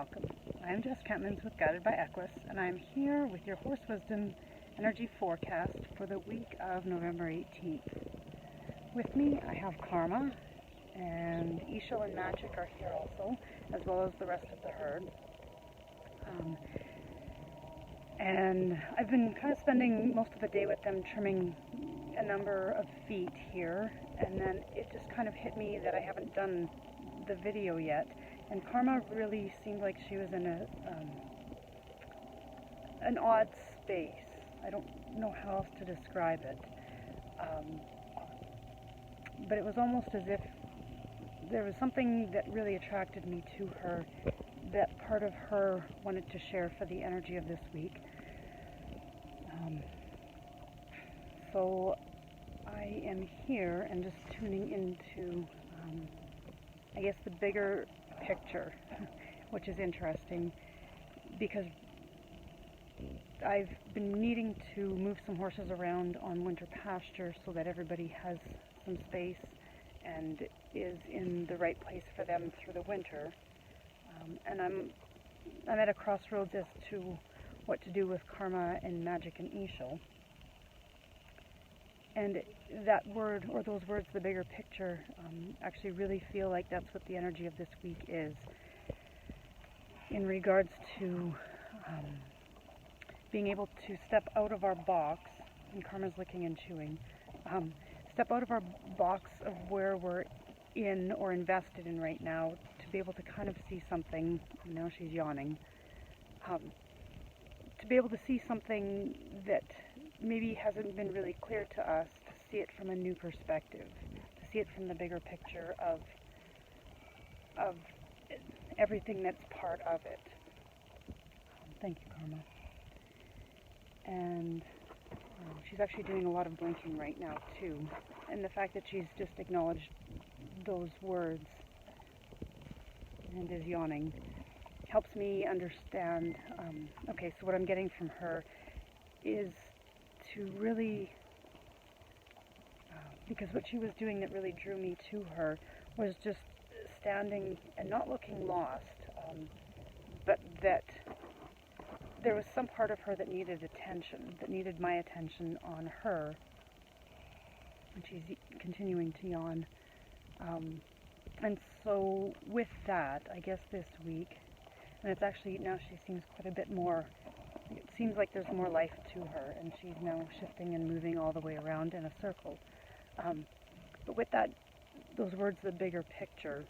welcome. I'm Jess with Guided by Equus, and I'm here with your Horse Wisdom energy forecast for the week of November 18th. With me, I have Karma, and Ixchel and Magic are here also, as well as the rest of the herd. And I've been kind of spending most of the day with them trimming a number of feet here, and then it just kind of hit me that I haven't done the video yet. And Karma really seemed like she was in an odd space. I don't know how else to describe it. But it was almost as if there was something that really attracted me to her, that part of her wanted to share for the energy of this week. So I am here and just tuning into, I guess, the bigger picture, which is interesting because I've been needing to move some horses around on winter pasture so that everybody has some space and is in the right place for them through the winter. And I'm at a crossroads as to what to do with Karma and Magic and Ixchel. And that word, or those words, the bigger picture, actually really feel like that's what the energy of this week is. In regards to being able to step out of our box, and Karma's licking and chewing, step out of our box of where we're in or invested in right now to be able to kind of see something. Now she's yawning. To be able to see something that maybe hasn't been really clear to us, to see it from a new perspective, to see it from the bigger picture of everything that's part of it. Thank you, Karma. And she's actually doing a lot of blinking right now too, and the fact that she's just acknowledged those words and is yawning helps me understand. Okay, so what I'm getting from her is to really, because what she was doing that really drew me to her was just standing and not looking lost, but that there was some part of her that needed attention, that needed my attention on her. And she's continuing to yawn. And so with that, I guess this week, and it's actually, now she seems quite a bit more, it seems like there's more life to her, and she's now shifting and moving all the way around in a circle. But with that, those words, the bigger picture,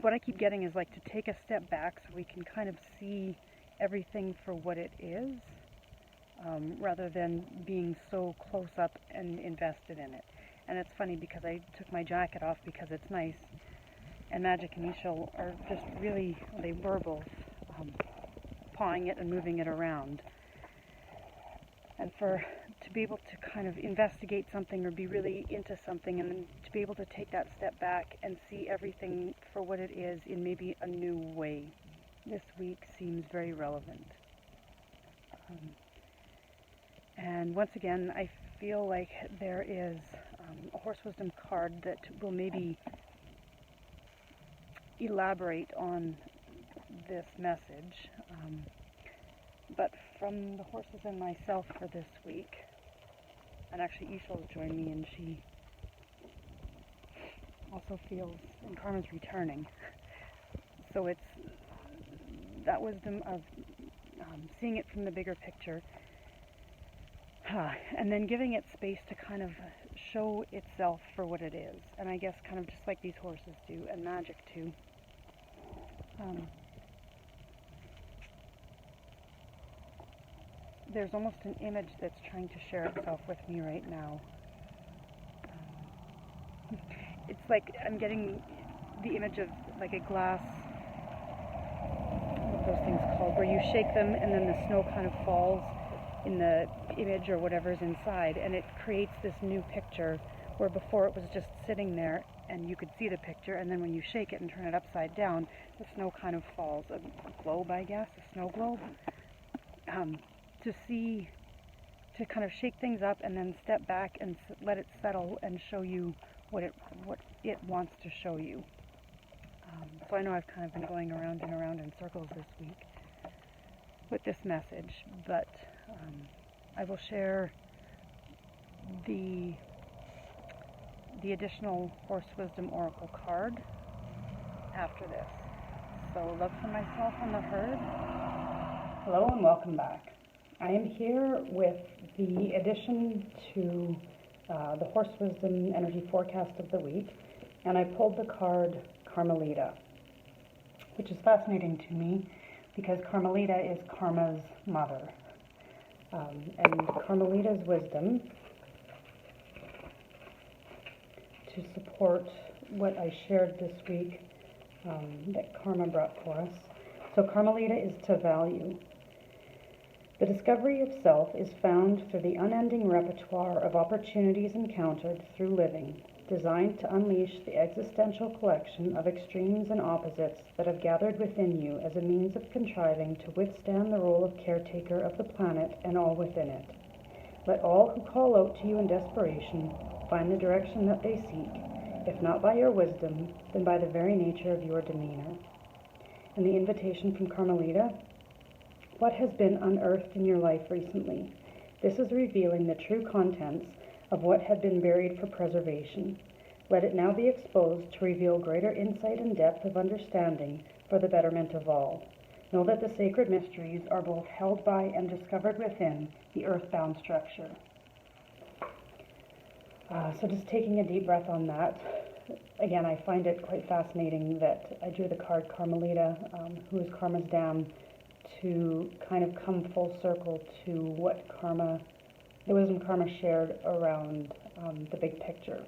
what I keep getting is like to take a step back so we can kind of see everything for what it is, rather than being so close up and invested in it. And it's funny because I took my jacket off because it's nice, and Magic and Ixchel are just really, they were both pawing it and moving it around. And to be able to kind of investigate something or be really into something, and then to be able to take that step back and see everything for what it is in maybe a new way, this week seems very relevant. And once again, I feel like there is a Horse Wisdom card that will maybe elaborate on this message. But from the horses and myself for this week, and actually Ixchel's joined me, and she also feels, and Karma's returning. So it's that wisdom of seeing it from the bigger picture, and then giving it space to kind of show itself for what it is. And I guess kind of just like these horses do, and Magic too. There's almost an image that's trying to share itself with me right now. It's like I'm getting the image of like a glass, what are those things called, where you shake them and then the snow kind of falls in the image or whatever's inside, and it creates this new picture where before it was just sitting there and you could see the picture, and then when you shake it and turn it upside down, the snow kind of falls. A globe, I guess, a snow globe. To kind of shake things up and then step back and let it settle and show you what it wants to show you. So I know I've kind of been going around and around in circles this week with this message, but I will share the additional Horse Wisdom Oracle card after this. So love for myself and the herd. Hello and welcome back. I am here with the addition to the Horse Wisdom Energy Forecast of the week, and I pulled the card Carmelita, which is fascinating to me because Carmelita is Karma's mother. And Carmelita's wisdom to support what I shared this week that Karma brought for us. So Carmelita is to value. The discovery of self is found through the unending repertoire of opportunities encountered through living, designed to unleash the existential collection of extremes and opposites that have gathered within you as a means of contriving to withstand the role of caretaker of the planet and all within it. Let all who call out to you in desperation find the direction that they seek, if not by your wisdom, then by the very nature of your demeanor. And the invitation from Carmelita: what has been unearthed in your life recently? This is revealing the true contents of what had been buried for preservation. Let it now be exposed to reveal greater insight and depth of understanding for the betterment of all. Know that the sacred mysteries are both held by and discovered within the earthbound structure. So just taking a deep breath on that. Again, I find it quite fascinating that I drew the card Carmelita, who is Karma's dam, to kind of come full circle to what the wisdom Karma shared around the big picture.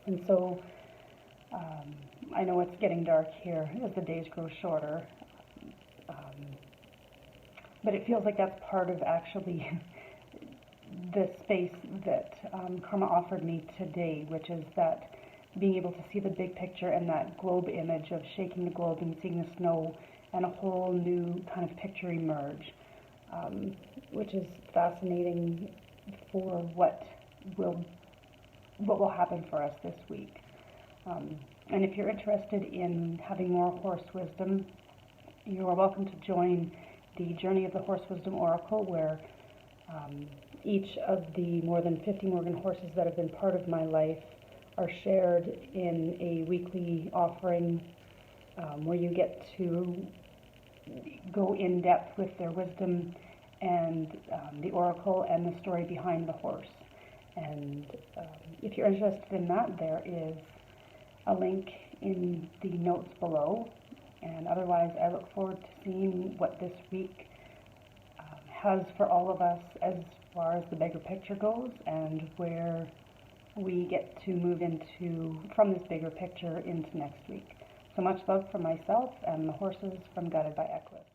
And so I know it's getting dark here as the days grow shorter, but it feels like that's part of actually the space that Karma offered me today, which is that being able to see the big picture and that globe image of shaking the globe and seeing the snow and a whole new kind of picture emerge, which is fascinating for what will happen for us this week. And if you're interested in having more horse wisdom, you are welcome to join the Journey of the Horse Wisdom Oracle, where each of the more than 50 Morgan horses that have been part of my life are shared in a weekly offering where you get to go in depth with their wisdom and the oracle and the story behind the horse. And if you're interested in that, there is a link in the notes below. And otherwise, I look forward to seeing what this week has for all of us as far as the bigger picture goes, and where we get to move into from this bigger picture into next week. So much love from myself and the horses from Guided by Equus.